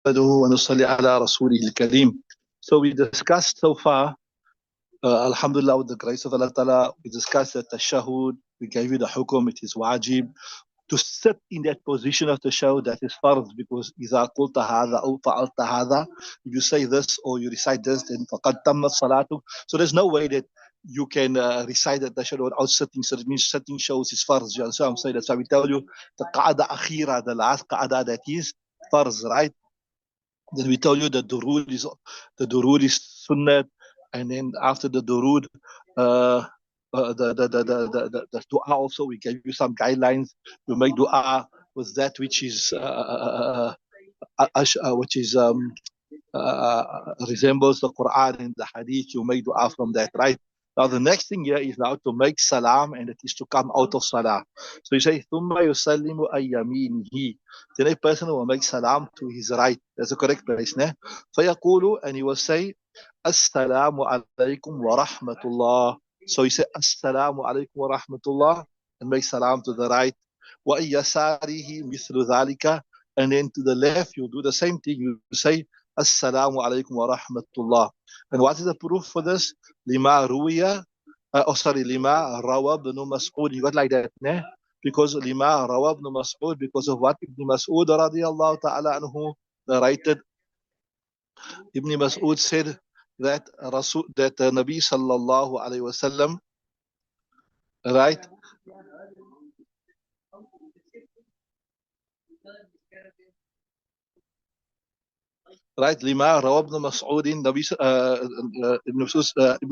ونصلي على رسوله الكريم. So we discussed so far, Alhamdulillah, with the grace of Allah Ta'ala, we discussed the tashahud, we gave you the hukum, it is wajib. To sit in that position of tashahud, that is fardh, because إذا قلت هذا أو فعلت هذا, if you say this or you recite this, then فقد تمت صلاته. So there's no way that you can recite that tashahud without sitting. So it means sitting shows is fardh. You understand what I'm saying? That's why we tell you the qa'ada akhira, the last qa'ada, that is fardh, right? Then we tell you that the durud is sunnah, and then after the durud, uh, the dua also, we gave you some guidelines. You make dua with that which is which is resembles the Quran and the Hadith. You make dua from that, right? Now the next thing here is now to make salam, and it is to come out of salah. So you say ثم يسلم أن يمينه. Then a person will make salam to his right. That's the correct place, ne? فيقول, and he will say السلام عليكم ورحمة الله. So you say السلام عليكم ورحمة الله and make salam to the right. وأن يساره مثل ذلك, and then to the left you do the same thing. You say Assalamu alaikum wa rahmatullah. And what is the proof for this? Lima ruwiya, lima rawa ibn Mas'ud. You got like that, ne? Because lima rawa ibn Mas'ud, because of what Ibn Mas'ud radiyallahu ta'ala anhu narrated. Ibn Mas'ud said that Nabi sallallahu alayhi wasallam, right? Right, lima rawa ibn Mas'ud, Ibn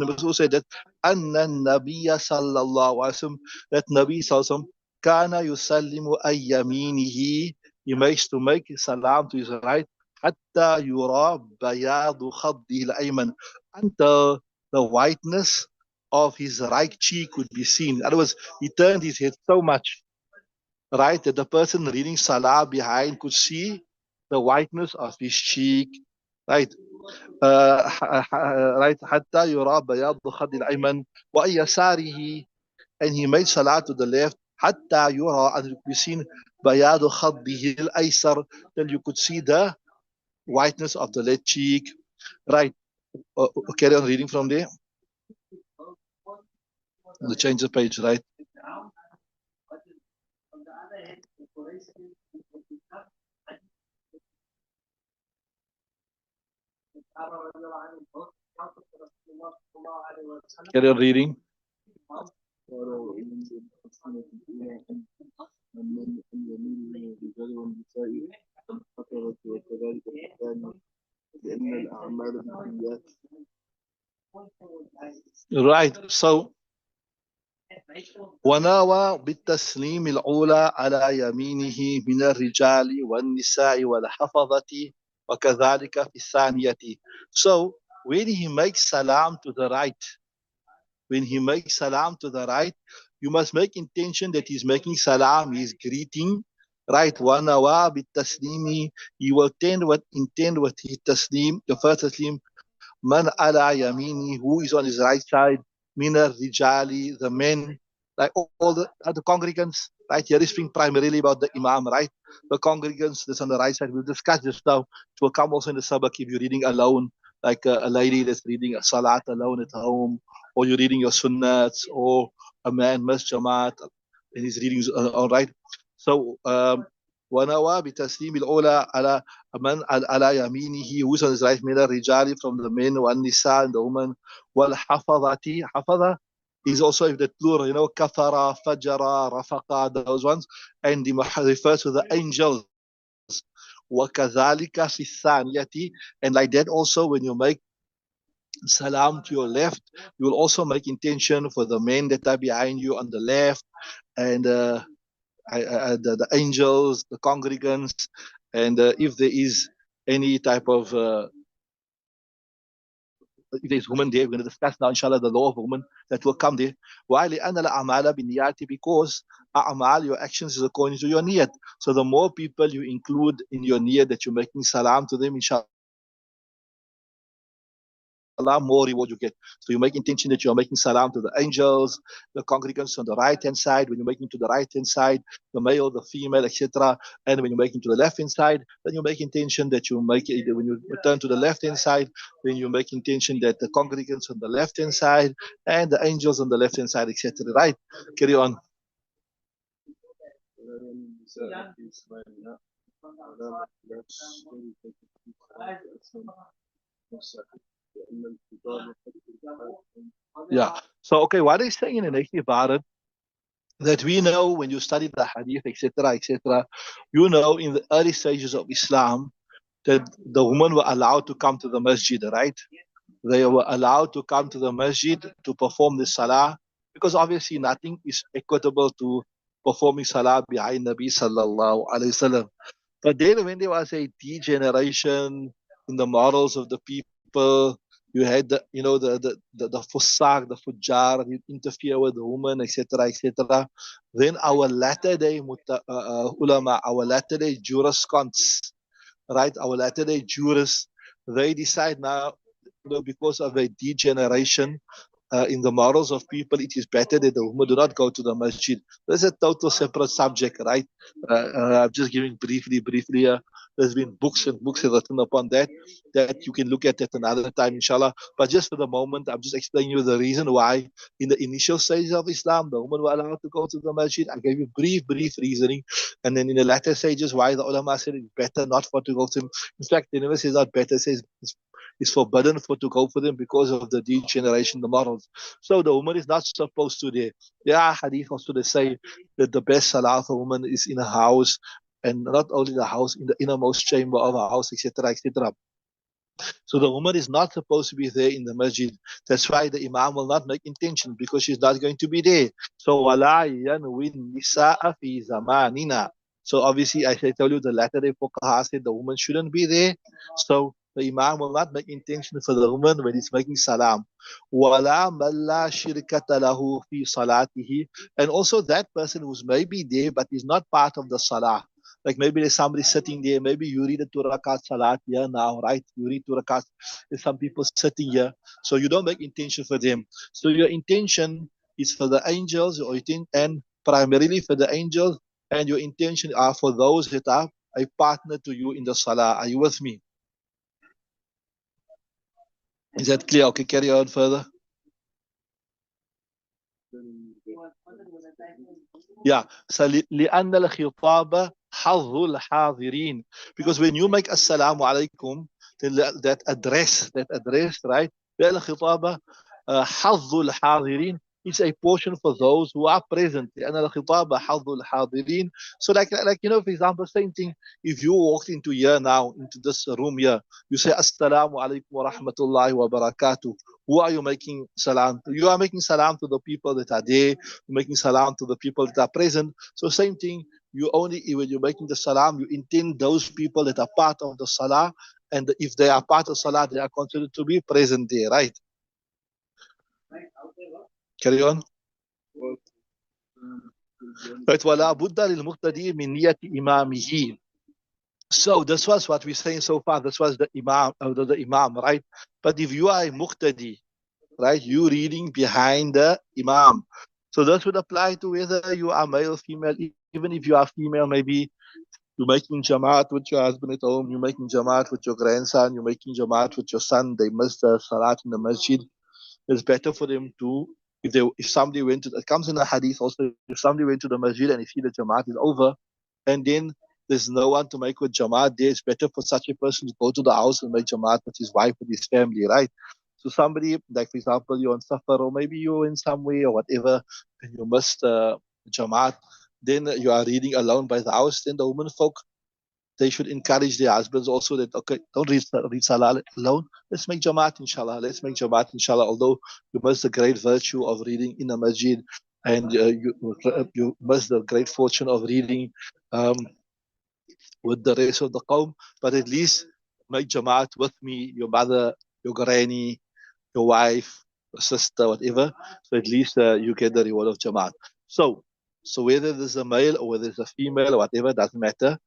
Mas'ud said that anna nabiyya sallallahu alaihi wasallam, that Nabi sallallahu alaihi wasallam, kana yusallimu ay yaminihi, he makes to make salam to his right, hatta yura bayadu khaddihi al-ayman, until the whiteness of his right cheek would be seen. In other words, he turned his head so much, right, that the person reading salah behind could see the whiteness of his cheek, right? Right, حتى يرى بياض خد الأيمن وأن يساره, and he made salah to the left, حتى يرى, and you could be seen بياض خده الأيسر, till you could see the whiteness of the left cheek, right? Carry on reading from there. The change the page, right? Carry on reading. Right, so ونوى بالتسليم الأولى على يمينه من الرجال والنساء والحفظة وكذلك في الثانية. So when he makes salam to the right, you must make intention that he's making salam, he's greeting, right? وَنَوَى بِالتَّسْلِيمِ, he will intend with his taslim, the first taslim, man ala yamini, who is on his right side, mina rijali, the men, like all the congregants, right? Here is speaking primarily about the imam, right? The congregants that's on the right side. We'll discuss this now. It will come also in the sabak if you're reading alone, like a lady that's reading a salat alone at home, or you're reading your sunnats, or a man masjamaat and he's reading all right. So ونوى بتسليم الأولى على من على يمينه, who is on his right, من الرجال, from the men, والنساء, and the women, والحفظة, حفظة is also if the plural, كفر, فجر, رفق, those ones, and he refers to the angels. وكذلك في الثانية, and like that also when you make salam to your left, you will also make intention for the men that are behind you on the left, and the angels, the congregants, and if there is any type of if there's women there, we're going to discuss now, inshallah, the law of women that will come there. Why? Because a'mal, your actions is according to your niyat. So the more people you include in your niyat that you're making salam to them, inshallah, inshallah, more reward you get. So you make intention that you are making salam to the angels, the congregants on the right hand side. When you're making to the right hand side, the male, the female, etc. And when you're making to the left hand side, then you make intention that you make it. When you return to the left hand side, then you make intention that the congregants on the left hand side and the angels on the left hand side, etc. Right? Carry on. Yeah. So, okay, what is saying in the next ibarat that we know when you study the hadith, etc., you know in the early stages of Islam that the women were allowed to come to the masjid, right? They were allowed to come to the masjid to perform the salah because obviously nothing is equitable to performing salah behind Nabi sallallahu alaihi wasallam. But then when there was a degeneration in the morals of the people, you had the fusaq, the fujjar, you interfere with the woman, etc. Then our latter day ulama, our latter day juriscons, right? Our latter day jurists, they decide now, because of a degeneration in the morals of people, it is better that the women do not go to the masjid. That's a total separate subject, right? I'm just giving briefly. There's been books and books written upon that you can look at another time, inshallah. But just for the moment, I'm just explaining you the reason why in the initial stages of Islam, the women were allowed to go to the masjid. I gave you brief reasoning. And then in the latter stages, why the ulama said it's better not for to go to them. In fact, they never says not better, it says it's forbidden for to go for them because of the degeneration, the morals. So the woman is not supposed to there. There are hadith also they say that the best salah for a woman is in a house, and not only the house, in the innermost chamber of a house, etc. So the woman is not supposed to be there in the masjid. That's why the imam will not make intention because she's not going to be there. So wala yanwin nisa'a fi zamanina. So obviously, I tell you, the latter day fuqaha said the woman shouldn't be there. So the imam will not make intention for the woman when he's making salam. Wala malla shirkata lahu fi salatihi. And also that person who's maybe there but is not part of the salah. Like maybe there's somebody sitting there. Maybe you read a 2 rakat salat here now, right? You read 2 rakat. There's some people sitting here. So you don't make intention for them. So your intention is for the angels, and primarily for the angels, and your intention are for those that are a partner to you in the salah. Are you with me? Is that clear? Okay, carry on further. Yeah. So لأن الخطاب حظ الحاضرين. Because when you make assalamu alaikum, then that address, right? لأن الخطاب حظ الحاضرين. It's a portion for those who are present. لأن الخطاب حظ الحاضرين. So like for example, same thing. If you walked into here now, into this room here, you say assalamu alaikum wa rahmatullahi wa barakatuh. Who are you making salam to? You are making salam to the people that are there. You're making salam to the people that are present. So same thing, when you're making the salam, you intend those people that are part of the salah, and if they are part of salah, they are considered to be present there, right? Carry on. Right. وَلَا بُدَّ لِلْمُقْتَدِي مِنْ نِيَّةِ إِمَامِهِ. So this was what we're saying so far. This was the imam, right? But if you are a muqtadi, right, you reading behind the imam. So this would apply to whether you are male, female. Even if you are female, maybe you're making jamaat with your husband at home, you're making jamaat with your grandson, you're making jamaat with your son. They missed the salat in the masjid. It's better for them to, if somebody went to, it comes in the hadith also, if somebody went to the masjid and you see the jamaat is over, and then there's no one to make with jamaat there, it's better for such a person to go to the house and make jamaat with his wife, with his family, right? So somebody, like for example, you're on safar, or maybe you're in some way or whatever, and you missed jamaat, then you are reading alone by the house, then the women folk, they should encourage their husbands also that, okay, don't read salah alone. Let's make jamaat, inshallah. Although you miss the great virtue of reading in a masjid, and you miss the great fortune of reading with the rest of the qawm, but at least make jamaat with me, your mother, your granny, your wife, your sister, whatever. So at least you get the reward of jamaat. So whether there's a male or whether it's a female or whatever, doesn't matter.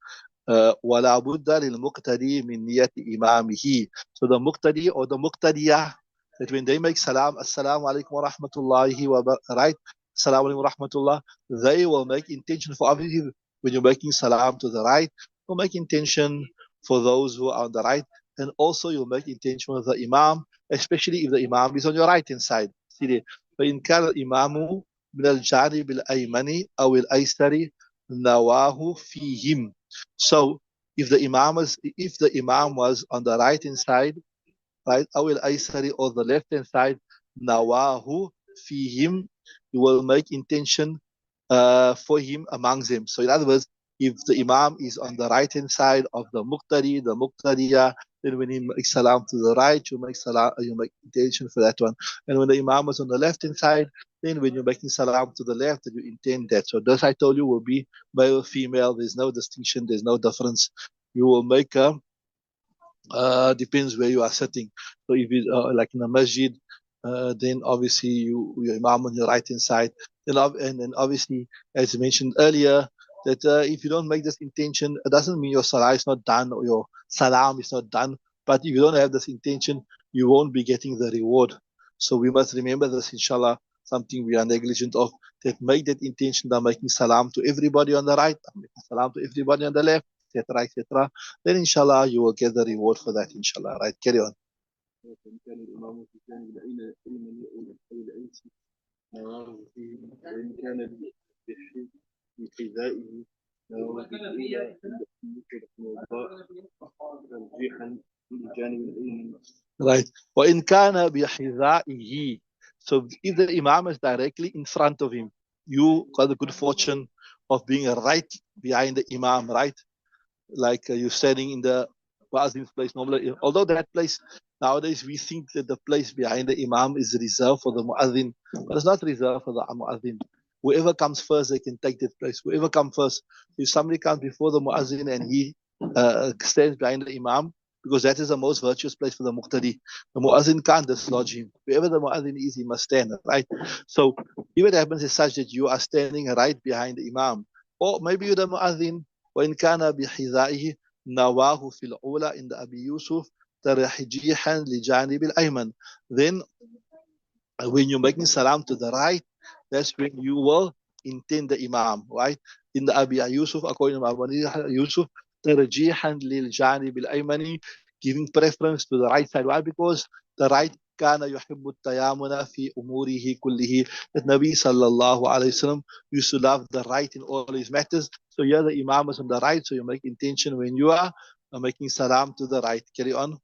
وَلَا بُدَّ لِلْمُقْتَدِي مِنْ نِيَّةِ إِمَامِهِ. So the muqtadi or the muqtadiyah, that when they make salam, assalamu alaikum wa rahmatullahi wa right, assalamu alaikum wa rahmatullah, they will make intention for obviously when you're making salam to the right, you'll make intention for those who are on the right, and also you'll make intention with the imam, especially if the imam is on your right hand side. See there. فإن كان الإمام من الجانب الأيمن أو الأيسر نواه فيهم. So if the imam was on the right hand side, right, أو الأيسر or the left hand side, نواه فيهم, you will make intention for him amongst them. So in other words, if the imam is on the right hand side of the muqtadiya, then when he makes salam to the right, you make salam, you make intention for that one. And when the imam is on the left hand side, then when you're making salam to the left, you intend that. So this I told you will be male or female. There's no distinction. There's no difference. You will make a depends where you are sitting. So if it's like in a masjid, then obviously your imam on your right hand side. And then obviously, as mentioned earlier, that if you don't make this intention, it doesn't mean your salah is not done or your salam is not done. But if you don't have this intention, you won't be getting the reward. So we must remember this, inshallah, something we are negligent of. That make that intention by making salam to everybody on the right, making salam to everybody on the left, etc., etc. Then inshallah you will get the reward for that, inshallah. Right, carry on. Right. وَإِنْ كَانَ بِحِذَائِهِ. So if the imam is directly in front of him, you got the good fortune of being right behind the imam, right? Like you're standing in the Muazzin's place normally. Although that place, nowadays we think that the place behind the Imam is reserved for the Muazzin, but it's not reserved for the Muazzin. Whoever comes first, they can take that place. Whoever comes first, if somebody comes before the Muazzin and he stands behind the Imam, because that is the most virtuous place for the Muqtadi. The Muazzin can't dislodge him. Wherever the Muazzin is, he must stand, right? So if it happens is such that you are standing right behind the Imam, or maybe you're the Muazzin, وإن كان بحذائه نواه في الأولى عند أبي يوسف ترجيحا لجانب الأيمن. Then when you're making salam to the right, that's when you will intend the imam, right? In the Abi Yusuf, according to Abu Yusuf, ترجيحا للجانب الأيمن, giving preference to the right side. Why? Because the right كان يحب التيامن في أموره كله. That Nabi sallallahu alayhi wasallam used to love the right in all his matters. So here the imam is on the right, so you make intention when you are making salam to the right. Carry on.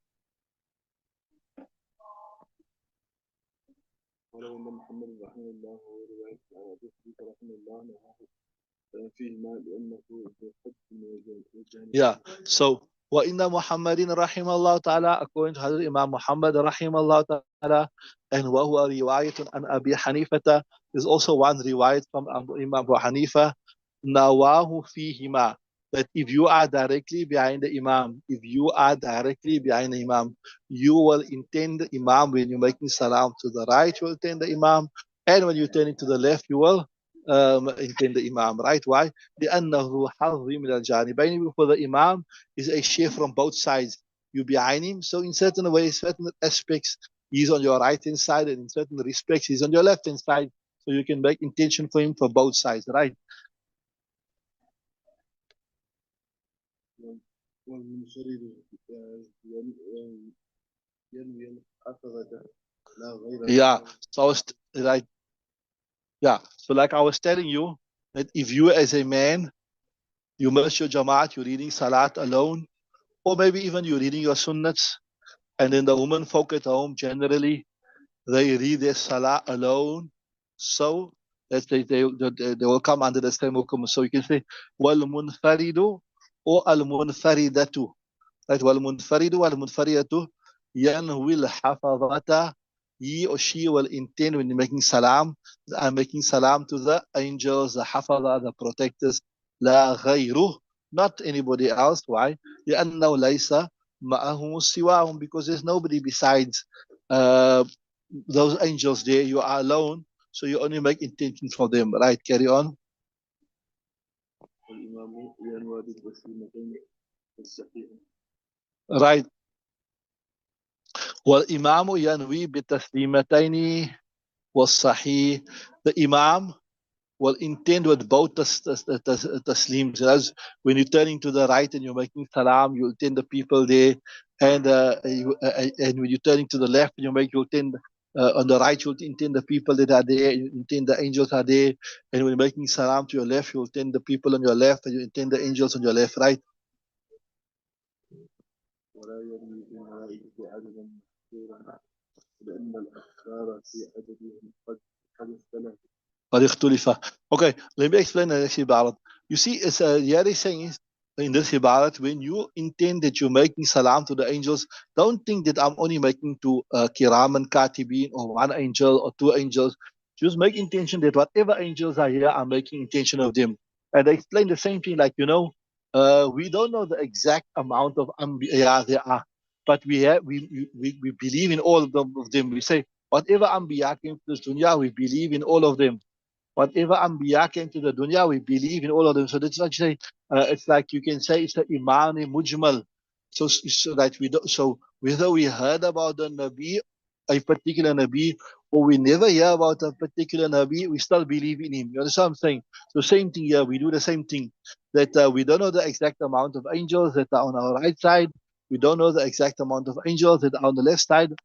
Yeah. So وإن محمد رحمه الله تعالى, according to Hazrat Imam Muhammad رحمه الله تعالى, and وهو رواية عن أبي حنيفة, there's also one riwayat from Imam Abu Hanifa, نواه فيهما, that if you are directly behind the Imam, you will intend the Imam when you're making salam to the right, you will intend the Imam, and when you're turning to the left, you will intend the Imam, right? Why? لأنه حظي من الجانبين, for the Imam is a share from both sides. You behind him, so in certain ways, certain aspects, he's on your right hand side, and in certain respects, he's on your left hand side. So you can make intention for him for both sides, right? Yeah. So I was right. Yeah. So like I was telling you, that if you as a man, you miss your Jamaat, you're reading Salat alone, or maybe even you're reading your Sunnats, and then the women folk at home generally, they read their Salah alone, so that they will come under the same hukum. So you can say, wal munfaridu or al munfaridatu. Right? Wal munfaridu wal munfaridatu yanwil hafadata. He or she will intend when making salam, making salam to the angels, the hafadha, the protectors, la ghayruh, not anybody else. Why? لأنه ليس معه سواهم, because there's nobody besides those angels there. You are alone, so you only make intention for them, right? Carry on. Right. والإمام ينوي بالتسليمتين والصحيح. The Imam will intend with both taslims. As when you're turning to the right and you're making salam, you'll intend the people there, and when you're turning to the left and you'll intend on the right, you'll intend the people that are there, you intend the angels are there, and when you're making salam to your left, you'll intend the people on your left, and you intend the angels on your left, right? ولا يرمي بالملائكة عددا محصورا لأن الأخبار في عددهم قد اختلف. Okay, let me explain the next ibarat. You see, it's here is saying is, in this ibarat, when you intend that you're making salam to the angels, don't think that I'm only making to kiram and katibin, or one angel or two angels. Just make intention that whatever angels are here, I'm making intention of them. And I explain the same thing, like, we don't know the exact amount of anbiya there are, but we believe in all of them. We say, whatever anbiya came to this dunya, we believe in all of them. Whatever Anbiya came to the dunya, we believe in all of them. So that's what you say. It's like you can say it's the Imani Mujmal. So that we don't, so whether we heard about the Nabi, a particular Nabi, or we never hear about a particular Nabi, we still believe in him. You understand what I'm saying? So same thing here. We do the same thing. That we don't know the exact amount of angels that are on our right side. We don't know the exact amount of angels that are on the left side.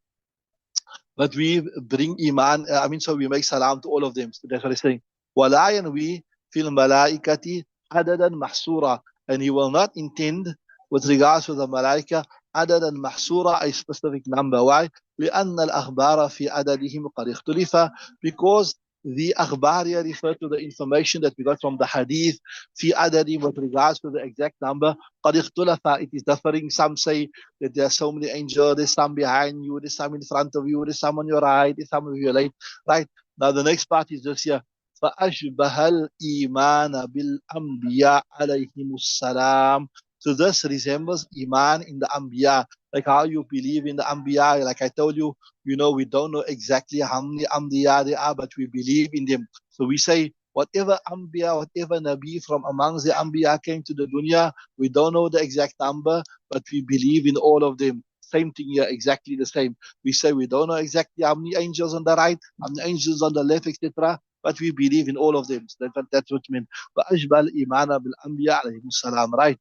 But we bring iman, so we make salam to all of them. So that's what he's saying. وَلَا يَنْوِي فِي الْمَلَائِكَةِ عَدَدًا مَحْصُورًا. And he will not intend, with regards to the malaika, عَدَدًا مَحْصُورًا, a specific number. Why? لأن الأخبار في عددهم قد اختلف. Because the akhbar here refer to the information that we got from the hadith, في عدد, with regards to the exact number, قد اختلف, it is differing. Some say that there are so many angels, there's some behind you, there's some in front of you, there's some on your right, there's some on your left. Right? Now the next part is just here. فَأَشْبَهَ الْإِيمَانَ بِالْأَنْبِيَاءِ عَلَيْهِمُ السَّلَامُ. So this resembles Iman in the Anbiya, like how you believe in the Anbiya. Like I told you, we don't know exactly how many Anbiya there are, but we believe in them. So we say, whatever Anbiya, whatever Nabi from amongst the Anbiya came to the dunya, we don't know the exact number, but we believe in all of them. Same thing here, exactly the same. We say we don't know exactly how many angels on the right, how many angels on the left, etc., but we believe in all of them. So that's what it means. فَأَشْبَهَ الْإِيمَانَ بِالْأَنْبِيَاءِ عَلَيْهِمُ السَّلَامُ. Right?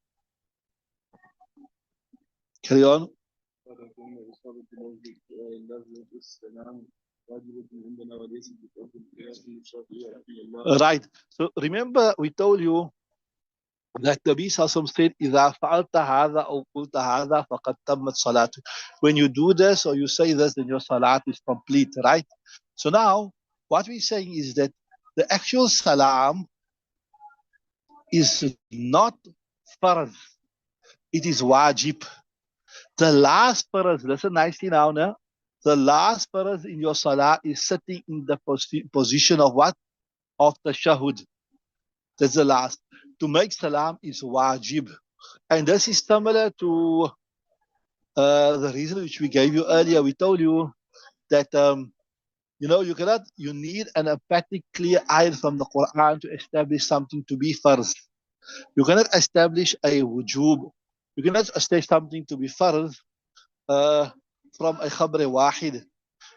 Carry on. Right. So remember, we told you that the Nabi said, إِذَا فَعَلْتَ هَذَا أَوْ قُلْتَ هَذَا فَقَدْ تَمَّتْ صَلَاتُ. When you do this or you say this, then your salat is complete, right? So now, what we're saying is that the actual salam is not farz. It is wajib. The last farz, listen nicely now, no? The last farz in your salah is sitting in the position of what? Of the shahud. That's the last. To make salam is wajib. And this is similar to the reason which we gave you earlier. We told you that you need an emphatic clear ayah from the Quran to establish something to be farz. You cannot establish a wujub. You cannot establish something to be farz from a khabr wahid.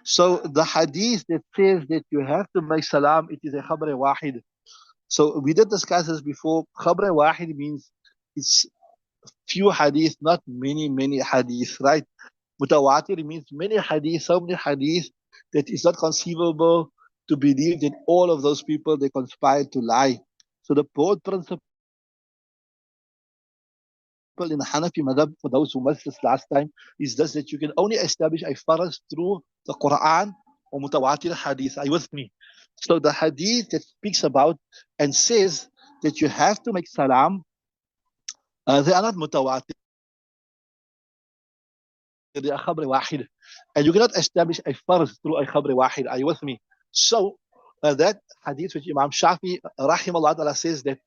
So the hadith that says that you have to make salam, it is a khabr wahid. So we did discuss this before. Khabr wahid means it's few hadith, not many hadith, right? Mutawatir means many hadith, so many hadith that it's not conceivable to believe that all of those people, they conspired to lie. So the broad principle in Hanafi madhab, for those who missed this last time, is this, that you can only establish a faraz through the Quran or mutawatir hadith. Are you with me? So the hadith that speaks about and says that you have to make salam, they are not mutawatir. They are khabr wahid. And you cannot establish a farz through a khabr wahid. Are you with me? So that hadith which Imam Shafi rahimahullah ta'ala says that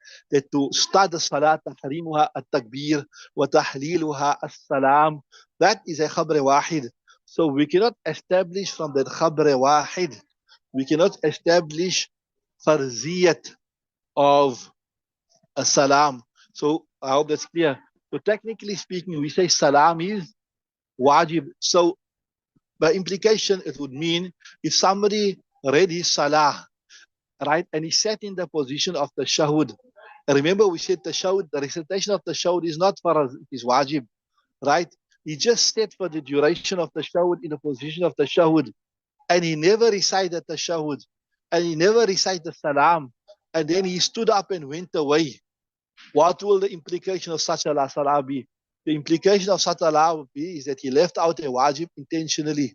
to start the salat, tahrimuha at-takbir wa tahliluha as-salam, that is a khabr wahid. So we cannot establish from that khabr wahid, we cannot establish farziyat of a salam. So I hope that's clear. So technically speaking, we say salam is wajib. So By implication, it would mean if somebody read his Salah, right, and he sat in the position of the Shahud. Remember, we said the Shahud, the recitation of the Shahud is not Farad, it is Wajib, right? He just sat for the duration of the Shahud in the position of the Shahud, and he never recited the Shahud, and he never recited the Salam, and then he stood up and went away. What will the implication of such a Salah be? The implication of such a Salah would be is that he left out a Wajib intentionally.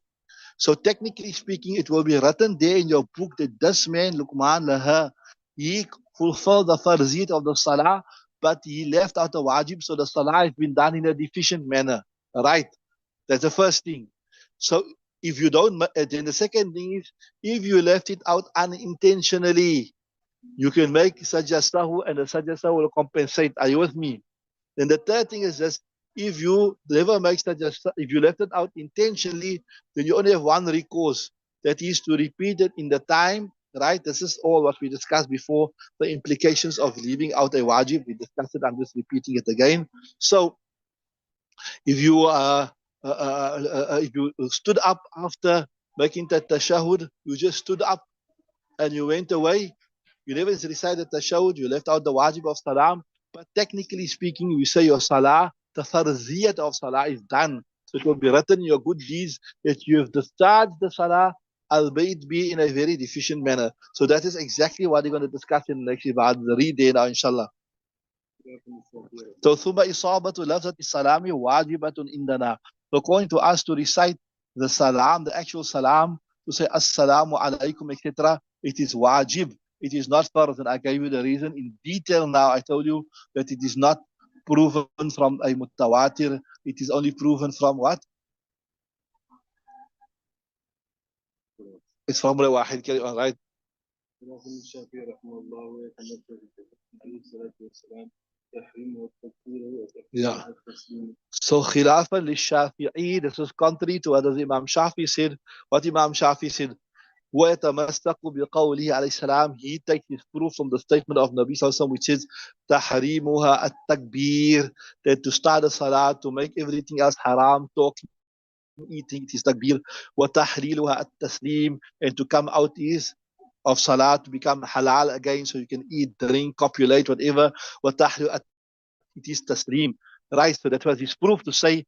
So technically speaking, it will be written there in your book that this man, Luqman Laha, he fulfilled the farziyat of the salah, but he left out the wajib, so the salah has been done in a deficient manner. Right? That's the first thing. So if you don't, then the second thing is, if you left it out unintentionally, you can make sajda sahu and the sajda sahu will compensate. Are you with me? Then the third thing is just, if you never make sajda, if you left it out intentionally, then you only have one recourse. That is to repeat it in the time, right? This is all what we discussed before, the implications of leaving out a wajib. We discussed it, I'm just repeating it again. So if you stood up after making that tashahud, you just stood up and you went away, you never recited tashahud, you left out the wajib of salam, but technically speaking, we say your salah, the farziyat of salah is done. So it will be written in your good deeds that you have discharged the salah, albeit be in a very deficient manner. So that is exactly what we're going to discuss in the next ibad. Read there now, inshallah. So ثم إصابة لفظة السلام واجبة عندنا. So according to us, to recite the salam, the actual salam, to say assalamu alaikum, etc., it is wajib. It is not fard. And I gave you the reason in detail now. I told you that it is not proven from a mutawatir. It is only proven from what? It's from the wahid, right? Yeah. So khilafan li-Shafi'i, this is contrary to what Imam Shafi said. What Imam Shafi said, وَيَتَمَسَّقُ بِقَوْلِهِ عَلَيْهِ السَّلَامِ, he takes his proof from the statement of Nabi Sallallahu Alaihi Wasallam, which says تَحْرِيمُهَا التَّكْبِيرِ, that to start a salah, to make everything else haram, talking, eating, it is takbir. وَتَحْلِيلُهَا التَّسْلِيم, and to come out is of salah, to become halal again, so you can eat, drink, copulate, whatever. وَتَحْلِيلُ, it is taslim, right? So that was his proof to say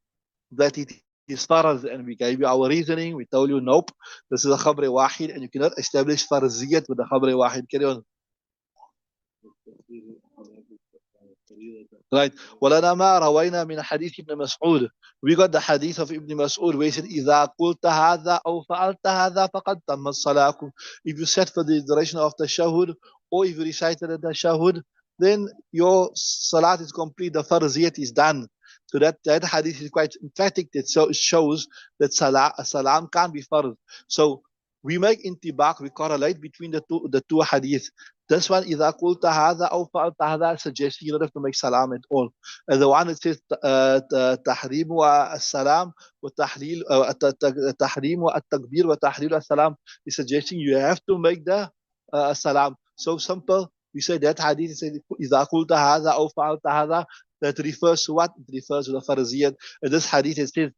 that it is faraz, and we gave you our reasoning. We told you, nope, this is a khabr wahid, and you cannot establish faraziyat with the khabr wahid. Carry on. Right. وَلَنَا مَا رَوَيْنَا مِنْ حَدِيثِ ابْنِ مَسْعُودٍ. We got the hadith of Ibn Mas'ud where he said, إِذَا قُلْتَ هَذَا أَوْ فَعَلْتَ هَذَا فَقَدْ تَمَّتْ صَلَاكُمْ. If you said for the duration of the shahud, or if you recited the shahud, then your salat is complete, the farziyat is done. So that hadith is quite emphatic. That so it shows that salam can't be farz. So we make intibaq, we correlate between the two hadiths. This one, إذا قلت هذا أو فعلت هذا, suggests you don't have to make salam at all. And the one that says تحريم والسلام وتحليل تحريم والتكبير وتحليل السلام is suggesting you have to make the salam. So simple. We say that hadith says إذا قلت هذا أو فعلت هذا, that refers to what? It refers to the farziyat. And this hadith it says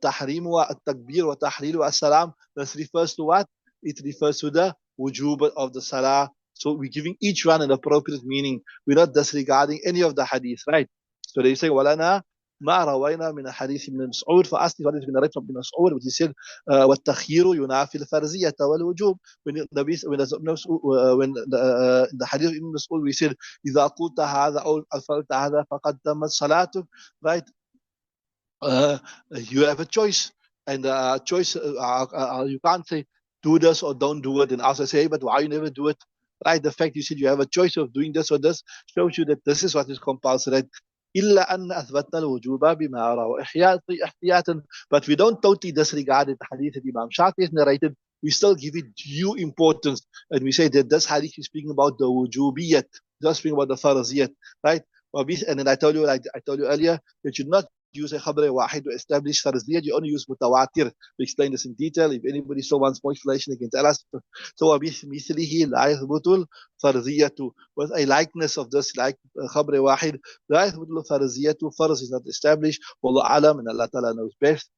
تحريم والتكبير وتحليل السلام, this refers to what? It refers to the wujub of the salah. So we're giving each one an appropriate meaning. We're not disregarding any of the hadith, right? So they say, وَلَنَا مَا رَوَيْنَا مِنَ حَدِيثِ ibn Mas'ud. For us, what has been narrated from Ibn Mas'ud, which he said, وَالتَّخْيِيرُ يُنَافِي الْفَرْزِيَّةَ وَالْوُجُوبِ. When the hadith of Ibn Mas'ud, we said, إِذَا قُلْتَ هَذَا أَوْ أَفَلْتَ هَذَا فَقَدْ تَمَّتْ صَلَاتُكَ, right? You have a choice, and choice you can't say do this or don't do it, and also say, hey, but why you never do it, right? The fact you said you have a choice of doing this or this shows you that this is what is compulsory. إلا أن أثبتنا الوجوب بما روى احتياطا, but we don't totally disregard the hadith that Imam Shafi has narrated. We still give it due importance, and we say that this hadith is speaking about the wujubiyat, not speaking about the faraziyat, right? And then I told you earlier that you not use a khabar wahid to establish farziyat. You only use mutawatir. We explain this in detail. If anybody still wants more explanation, they can tell us. So مثله لا يثبت الفرضية, with a likeness of this, like khabar wahid, لا يثبت الفرضية, farz is not established. Wallahu alam, and Allah Ta'ala knows best.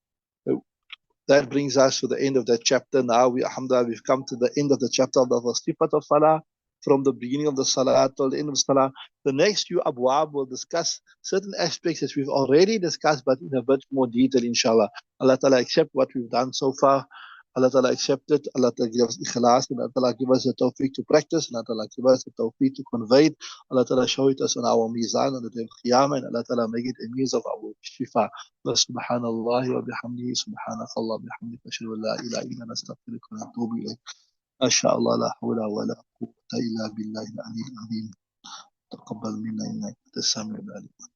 That brings us to the end of that chapter. Now, alhamdulillah, we've come to the end of the chapter of the sifat of salah, from the beginning of the salah till the end of the salah. The next few abwab will discuss certain aspects that we've already discussed, but in a bit more detail, inshallah. Allah Ta'ala accept what we've done so far. Allah Ta'ala accept it. Allah Ta'ala give us ikhlas, and Allah Ta'ala give us the tawfiq to practice, and Allah Ta'ala give us the tawfiq to convey it. Allah Ta'ala show it us on our mizan on the day of Qiyamah, and Allah Ta'ala make it a means of our shifa. سبحان الله وبحمده سبحانك اللهم وبحمدك أشهد أن لا إله إلا أنت أستغفرك ونتوب إليك. ما شاء الله لا حول ولا قوة إلا بالله العلي العظيم. تقبل منا إنك أنت السميع العليم.